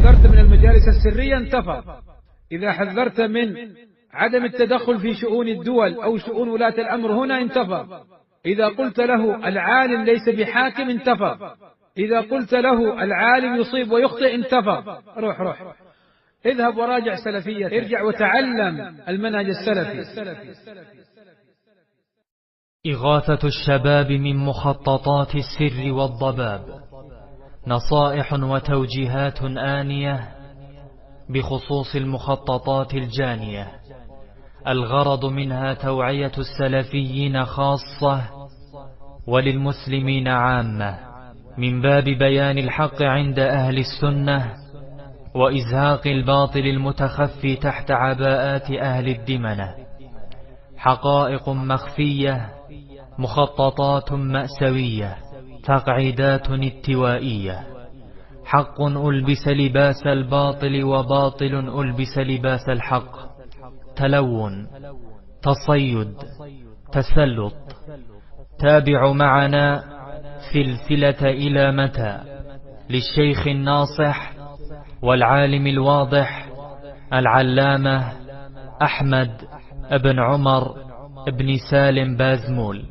حذرت من المجالس السرية انتفض، إذا حذرت من عدم التدخل في شؤون الدول أو شؤون ولاة الأمر هنا انتفض، إذا قلت له العالم ليس بحاكم انتفض، إذا قلت له العالم يصيب ويخطئ انتفض. روح اذهب وراجع سلفية، ارجع وتعلم المنهج السلفي. إغاثة الشباب من مخططات السر والضباب، نصائح وتوجيهات آنية بخصوص المخططات الجانية، الغرض منها توعية السلفيين خاصة وللمسلمين عامة، من باب بيان الحق عند أهل السنة وإزهاق الباطل المتخفي تحت عباءات أهل الدمنة. حقائق مخفية، مخططات مأساوية، تقعيدات اتوائية، حق ألبس لباس الباطل وباطل ألبس لباس الحق، تلون، تصيد، تسلط. تابعوا معنا سلسلة إلى متى للشيخ الناصح والعالم الواضح العلامة أحمد بن عمر بن سالم بازمول،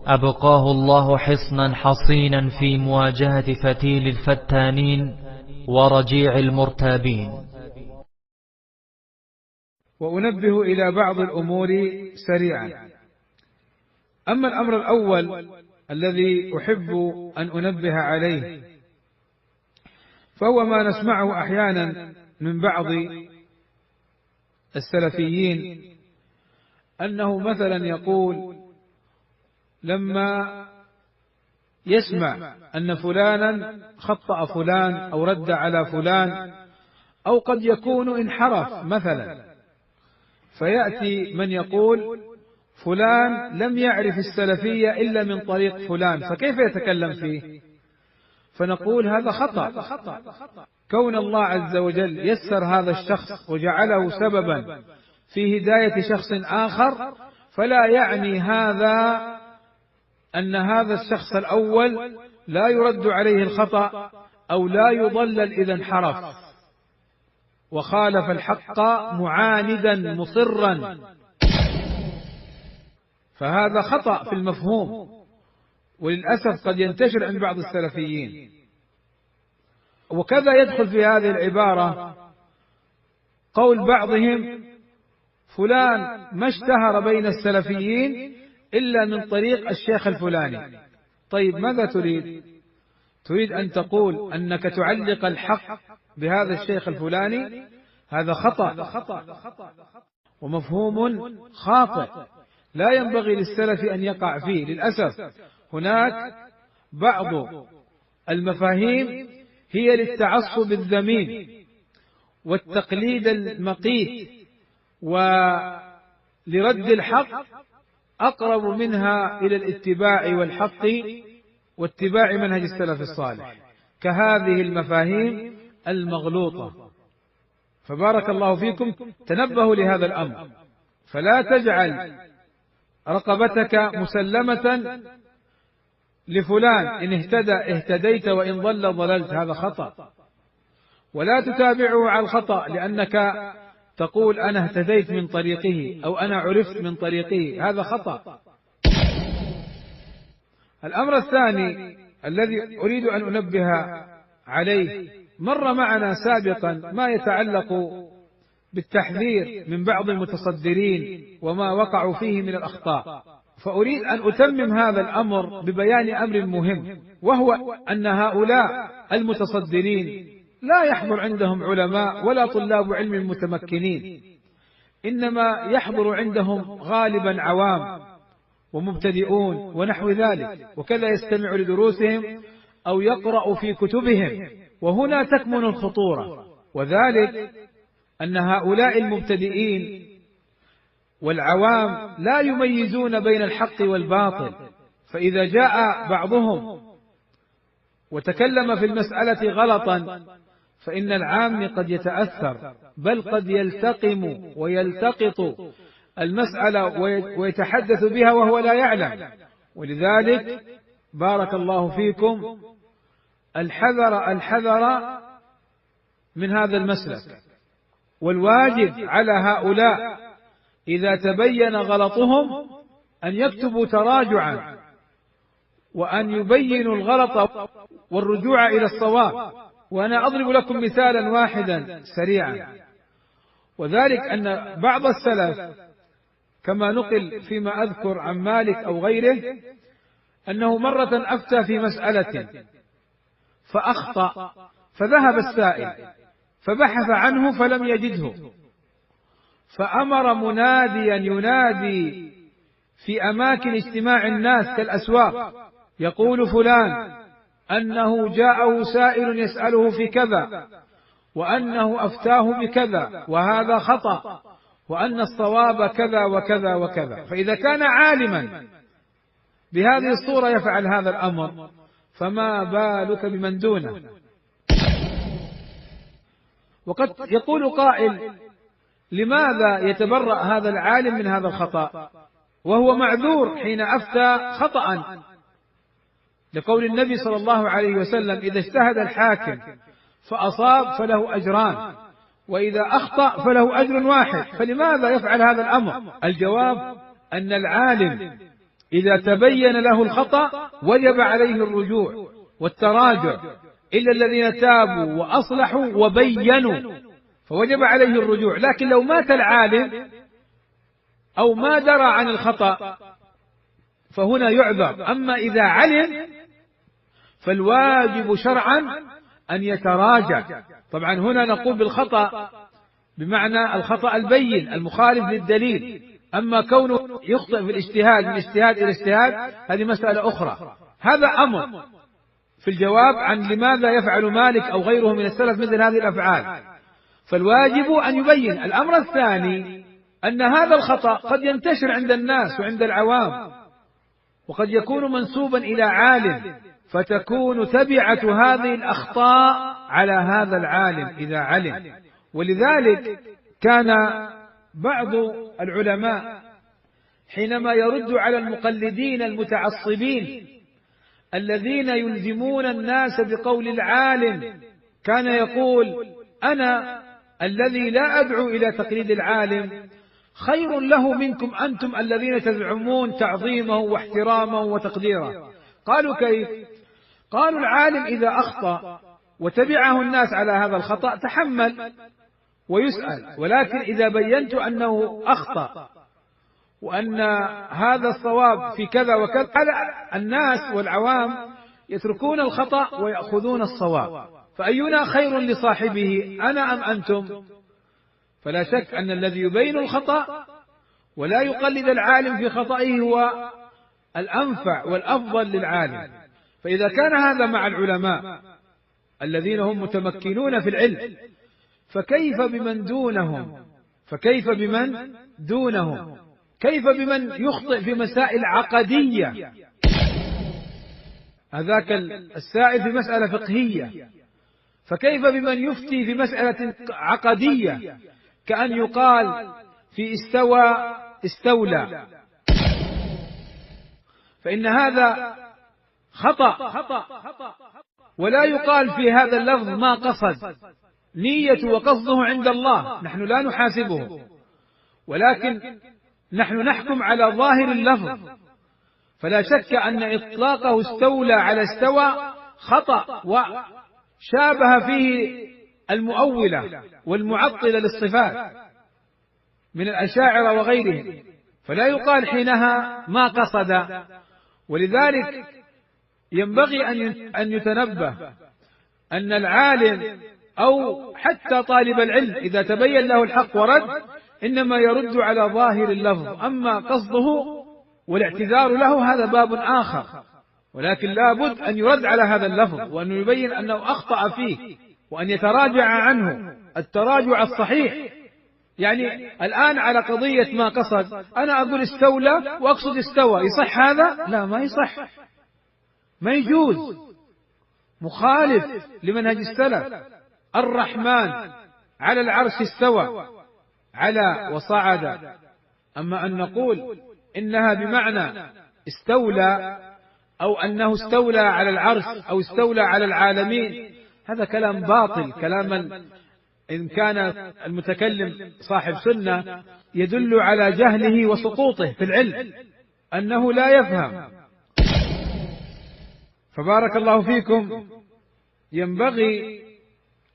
أبقاه الله حصنا حصينا في مواجهة فتيل الفتانين ورجيع المرتابين. وأنبه إلى بعض الأمور سريعا. أما الأمر الأول الذي أحب أن أنبه عليه، فهو ما نسمعه أحيانا من بعض السلفيين، أنه مثلا يقول لما يسمع أن فلانا خطأ فلان أو رد على فلان، أو قد يكون انحرف مثلا، فيأتي من يقول فلان لم يعرف السلفية إلا من طريق فلان، فكيف يتكلم فيه؟ فنقول هذا خطأ. كون الله عز وجل يسر هذا الشخص وجعله سببا في هداية شخص آخر، فلا يعني هذا أن هذا الشخص الأول لا يرد عليه الخطأ أو لا يضلل إذا انحرف وخالف الحق معاندا مصرا، فهذا خطأ في المفهوم، وللأسف قد ينتشر عند بعض السلفيين. وكذا يدخل في هذه العبارة قول بعضهم فلان ما اشتهر بين السلفيين إلا من طريق الشيخ الفلاني. طيب ماذا تريد؟ تريد أن تقول أنك تعلق الحق بهذا الشيخ الفلاني؟ هذا خطأ ومفهوم خاطئ لا ينبغي للسلف أن يقع فيه. للأسف هناك بعض المفاهيم هي للتعصب الذميم والتقليد المقيت ولرد الحق أقرب منها إلى الاتباع والحق واتباع منهج السلف الصالح، كهذه المفاهيم المغلوطة. فبارك الله فيكم، تنبهوا لهذا الأمر، فلا تجعل رقبتك مسلمة لفلان، إن اهتدى اهتديت وإن ضل ضللت، هذا خطأ. ولا تتابعه على الخطأ لأنك تقول أنا اهتديت من طريقه أو أنا عرفت من طريقه، هذا خطأ. الأمر الثاني الذي أريد أن أنبه عليه، مر معنا سابقا ما يتعلق بالتحذير من بعض المتصدرين وما وقعوا فيه من الأخطاء، فأريد أن أتمم هذا الأمر ببيان أمر مهم، وهو أن هؤلاء المتصدرين لا يحضر عندهم علماء ولا طلاب علم متمكنين، إنما يحضر عندهم غالبا عوام ومبتدئون ونحو ذلك، وكذا يستمع لدروسهم أو يقرأ في كتبهم. وهنا تكمن الخطورة، وذلك أن هؤلاء المبتدئين والعوام لا يميزون بين الحق والباطل، فإذا جاء بعضهم وتكلم في المسألة غلطا فإن العام قد يتأثر، بل قد يلتقم ويلتقط المسألة ويتحدث بها وهو لا يعلم. ولذلك بارك الله فيكم، الحذر من هذا المسلك. والواجب على هؤلاء إذا تبين غلطهم أن يكتبوا تراجعا، وأن يبينوا الغلط والرجوع إلى الصواب. وأنا أضرب لكم مثالا واحدا سريعا، وذلك أن بعض السلف كما نقل فيما أذكر عن مالك أو غيره أنه مرة أفتى في مسألة فأخطأ، فذهب السائل فبحث عنه فلم يجده، فأمر مناديا ينادي في أماكن اجتماع الناس كالأسواق يقول فلان أنه جاءه سائل يسأله في كذا، وأنه أفتاه بكذا، وهذا خطأ، وأن الصواب كذا وكذا وكذا. فإذا كان عالما بهذه الصورة يفعل هذا الأمر، فما بالك بمن دونه؟ وقد يقول قائل: لماذا يتبرأ هذا العالم من هذا الخطأ وهو معذور حين أفتى خطأ؟ لقول النبي صلى الله عليه وسلم: إذا اجتهد الحاكم فأصاب فله أجران، وإذا أخطأ فله أجر واحد. فلماذا يفعل هذا الأمر؟ الجواب أن العالم إذا تبين له الخطأ وجب عليه الرجوع والتراجع، إلا الذين تابوا وأصلحوا وبينوا فوجب عليه الرجوع. لكن لو مات العالم أو ما درى عن الخطأ فهنا يعذر. أما إذا علم فالواجب شرعا أن يتراجع. طبعا هنا نقول بالخطأ بمعنى الخطأ البين المخالف للدليل. أما كونه يخطئ في الاجتهاد من اجتهاد إلى اجتهاد هذه مسألة أخرى. هذا أمر في الجواب عن لماذا يفعل مالك أو غيره من السلف مثل هذه الأفعال، فالواجب أن يبين. الأمر الثاني أن هذا الخطأ قد ينتشر عند الناس وعند العوام، وقد يكون منسوبا إلى عالم، فتكون تبعة هذه الأخطاء على هذا العالم إذا علم. ولذلك كان بعض العلماء حينما يرد على المقلدين المتعصبين الذين يلزمون الناس بقول العالم كان يقول: أنا الذي لا أدعو إلى تقليد العالم خير له منكم أنتم الذين تزعمون تعظيمه واحترامه وتقديره. قالوا: كيف؟ قالوا: العالم إذا أخطأ وتبعه الناس على هذا الخطأ تحمل ويسأل، ولكن إذا بينت أنه أخطأ وأن هذا الصواب في كذا وكذا، الناس والعوام يتركون الخطأ ويأخذون الصواب، فأينا خير لصاحبه، أنا أم أنتم؟ فلا شك أن الذي يبين الخطأ ولا يقلد العالم في خطئه هو الأنفع والأفضل للعالم. فإذا كان هذا مع العلماء الذين هم متمكنون في العلم، فكيف بمن دونهم؟ فكيف بمن دونهم؟ كيف بمن يخطئ في مسائل عقدية؟ هذاك السائل في مسألة فقهية، فكيف بمن يفتي في مسألة عقدية كأن يقال في استوى استولى؟ فإن هذا خطأ، ولا يقال في هذا اللفظ ما قصد، نية وقصده عند الله، نحن لا نحاسبه، ولكن نحن نحكم على ظاهر اللفظ. فلا شك أن إطلاقه استولى على استوى خطأ، وشابه فيه المؤولة والمعطلة للصفات من الأشاعرة وغيرهم، فلا يقال حينها ما قصد. ولذلك ينبغي أن يتنبه أن العالم أو حتى طالب العلم إذا تبين له الحق ورد إنما يرد على ظاهر اللفظ، أما قصده والاعتذار له هذا باب آخر، ولكن لا بد أن يرد على هذا اللفظ وأن يبين أنه أخطأ فيه وأن يتراجع عنه التراجع الصحيح. يعني الآن على قضية ما قصد أنا أقول استولى وأقصد استوى، يصح هذا؟ لا، ما يصح، ما يجوز، مخالف لمنهج السلف. الرحمن على العرش استوى، على وصعد. أما أن نقول إنها بمعنى استولى أو أنه استولى على العرش أو استولى على العالمين، هذا كلام باطل، كلام إن كان المتكلم صاحب سنة يدل على جهله وسقوطه في العلم، أنه لا يفهم. فبارك الله فيكم، ينبغي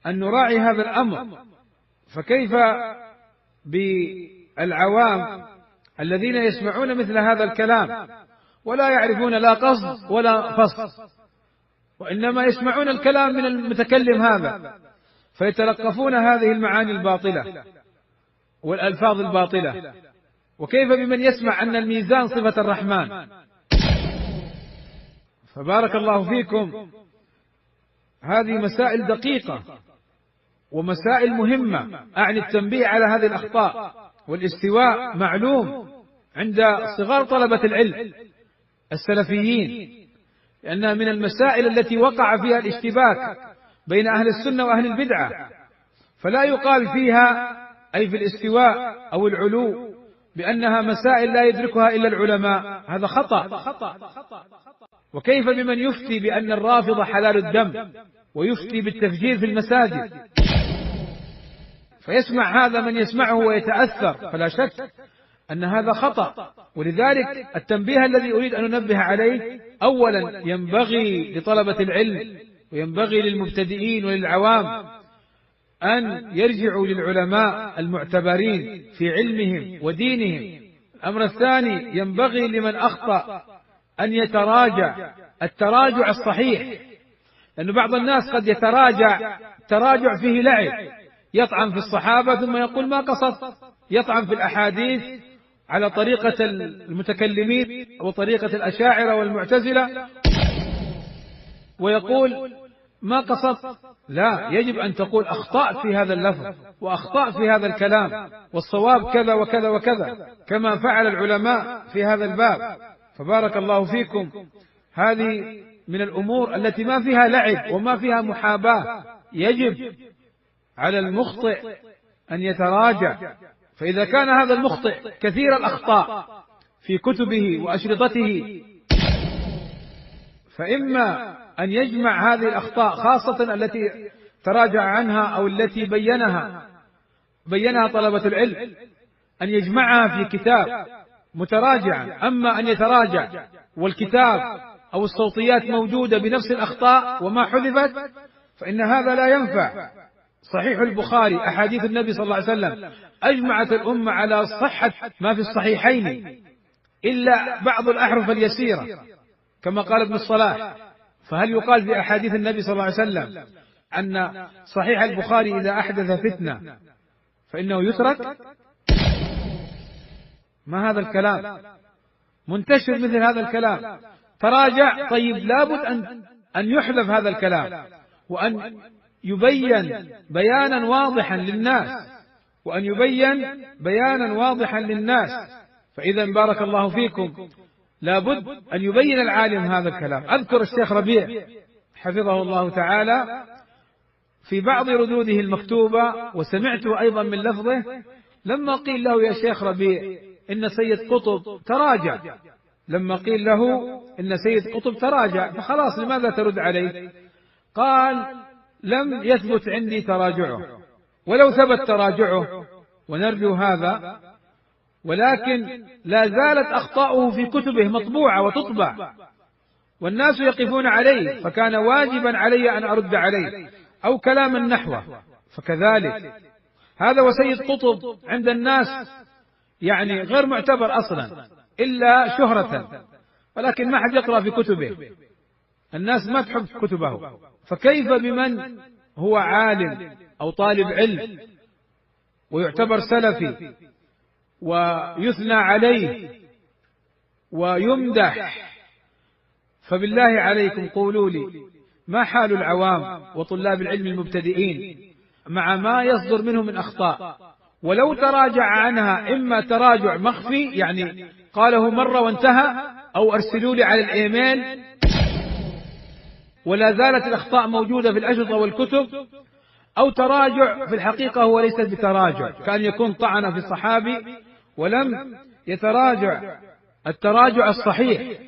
أن نراعي هذا الأمر. فكيف بالعوام الذين يسمعون مثل هذا الكلام ولا يعرفون لا قصد ولا فصل، وإنما يسمعون الكلام من المتكلم هذا فيتلقفون هذه المعاني الباطلة والألفاظ الباطلة. وكيف بمن يسمع أن الميزان صفة الرحمن؟ فبارك الله فيكم، هذه مسائل دقيقة ومسائل مهمة، أعني التنبيه على هذه الأخطاء. والاستواء معلوم عند صغار طلبة العلم السلفيين، لأنها من المسائل التي وقع فيها الاشتباك بين أهل السنة وأهل البدعة، فلا يقال فيها أي في الاستواء أو العلو بأنها مسائل لا يدركها إلا العلماء، هذا خطأ. وكيف بمن يفتي بأن الرافضة حلال الدم ويفتي بالتفجير في المساجد؟ فيسمع هذا من يسمعه ويتأثر، فلا شك أن هذا خطأ. ولذلك التنبيه الذي أريد أن أنبه عليه، أولا ينبغي لطلبة العلم وينبغي للمبتدئين وللعوام أن يرجعوا للعلماء المعتبرين في علمهم ودينهم. الأمر الثاني، ينبغي لمن أخطأ أن يتراجع التراجع الصحيح، لأن بعض الناس قد يتراجع تراجع فيه لعب، يطعن في الصحابة ثم يقول ما قصد، يطعن في الأحاديث على طريقة المتكلمين وطريقة الأشاعرة والمعتزلة ويقول ما قصد. لا، يجب أن تقول أخطأت في هذا اللفظ وأخطأت في هذا الكلام والصواب كذا وكذا وكذا، كما فعل العلماء في هذا الباب. فبارك الله فيكم، هذه من الأمور التي ما فيها لعب وما فيها محاباة. يجب على المخطئ أن يتراجع، فإذا كان هذا المخطئ كثير الأخطاء في كتبه وأشرطته، فإما أن يجمع هذه الأخطاء خاصة التي تراجع عنها أو التي بينها طلبة العلم، أن يجمعها في كتاب متراجعا. أما أن يتراجع والكتاب أو الصوتيات موجودة بنفس الأخطاء وما حذفت، فإن هذا لا ينفع. صحيح البخاري أحاديث النبي صلى الله عليه وسلم أجمعت الأمة على صحة ما في الصحيحين إلا بعض الأحرف اليسيرة كما قال ابن الصلاح. فهل يقال في أحاديث النبي صلى الله عليه وسلم أن صحيح البخاري إذا أحدث فتنة فإنه يترك؟ ما هذا الكلام منتشر مثل هذا الكلام. تراجع، طيب لابد أن يحذف هذا الكلام وأن يبين بيانا واضحا للناس فإذا بارك الله فيكم لابد أن يبين العالم هذا الكلام. أذكر الشيخ ربيع حفظه الله تعالى في بعض ردوده المكتوبة، وسمعته أيضا من لفظه، لما قيل له يا شيخ ربيع إن سيد قطب تراجع، فخلاص لماذا ترد عليه؟ قال لم يثبت عندي تراجعه، ولو ثبت تراجعه ونرجو هذا، ولكن لا زالت أخطاؤه في كتبه مطبوعة وتطبع والناس يقفون عليه، فكان واجبا علي أن أرد عليه أو كلاما نحوه. فكذلك هذا وسيد قطب عند الناس يعني غير معتبر أصلا إلا شهرة، ولكن ما حد يقرأ في كتبه، الناس ما تحب كتبه. فكيف بمن هو عالم أو طالب علم ويعتبر سلفي ويثنى عليه ويمدح؟ فبالله عليكم قولوا لي ما حال العوام وطلاب العلم المبتدئين مع ما يصدر منهم من أخطاء، ولو تراجع عنها إما تراجع مخفي يعني قاله مرة وانتهى، أو أرسلوا لي على الإيميل ولا زالت الأخطاء موجودة في الأشرطة والكتب، أو تراجع في الحقيقة هو ليس بتراجع، كان يكون طعن في الصحابي ولم يتراجع التراجع الصحيح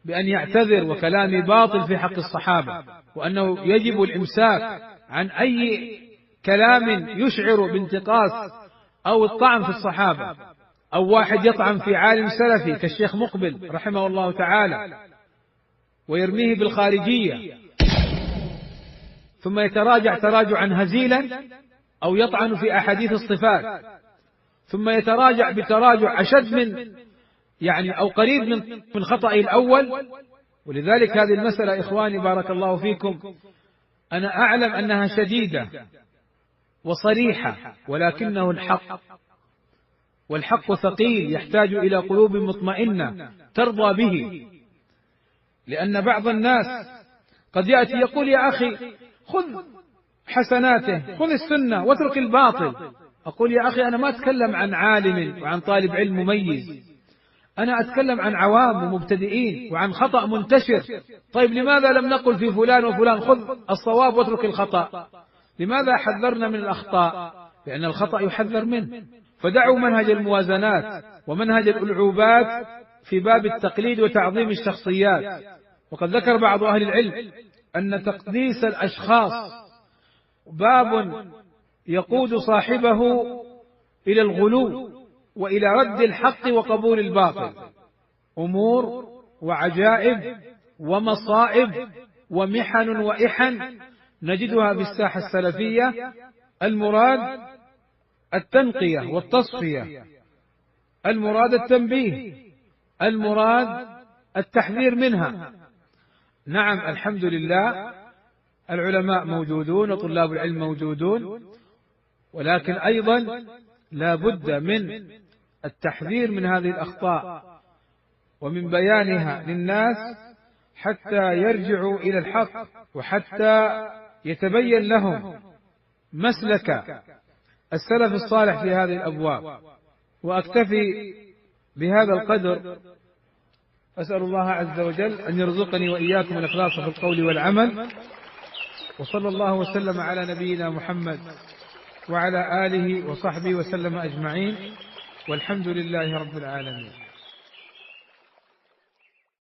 بأن يعتذر وكلامي باطل في حق الصحابة، وأنه يجب الإمساك عن أي كلام يشعر بانتقاص أو الطعن في الصحابة، أو واحد يطعن في عالم سلفي كالشيخ مقبل رحمه الله تعالى ويرميه بالخارجية، ثم يتراجع تراجعا هزيلا، أو يطعن في أحاديث الصفات ثم يتراجع بتراجع أشد من أو قريب من خطأ الأول. ولذلك هذه المسألة إخواني بارك الله فيكم أنا أعلم أنها شديدة وصريحة، ولكنه الحق، والحق ثقيل يحتاج إلى قلوب مطمئنة ترضى به. لأن بعض الناس قد يأتي يقول يا أخي خذ حسناته، خذ السنة واترك الباطل. أقول يا أخي أنا ما أتكلم عن عالم وعن طالب علم مميز، أنا أتكلم عن عوام ومبتدئين وعن خطأ منتشر. طيب لماذا لم نقل في فلان وفلان خذ الصواب واترك الخطأ؟ لماذا حذرنا من الأخطاء؟ لأن الخطأ يحذر منه. فدعوا منهج الموازنات ومنهج الألعوبات في باب التقليد وتعظيم الشخصيات. وقد ذكر بعض أهل العلم أن تقديس الأشخاص باب يقود صاحبه إلى الغلو وإلى رد الحق وقبول الباطل. أمور وعجائب ومصائب ومحن وإحن نجدها في الساحة السلفية. المراد التنقية والتصفية، المراد التنبيه، المراد التحذير منها. نعم الحمد لله العلماء موجودون وطلاب العلم موجودون، ولكن أيضا لا بد من التحذير من هذه الأخطاء ومن بيانها للناس حتى يرجعوا إلى الحق وحتى يتبين لهم مسلك السلف الصالح في هذه الأبواب. وأكتفي بهذا القدر، أسأل الله عز وجل أن يرزقني وإياكم الإخلاص في القول والعمل، وصلى الله وسلم على نبينا محمد وعلى آله وصحبه وسلم أجمعين، والحمد لله رب العالمين.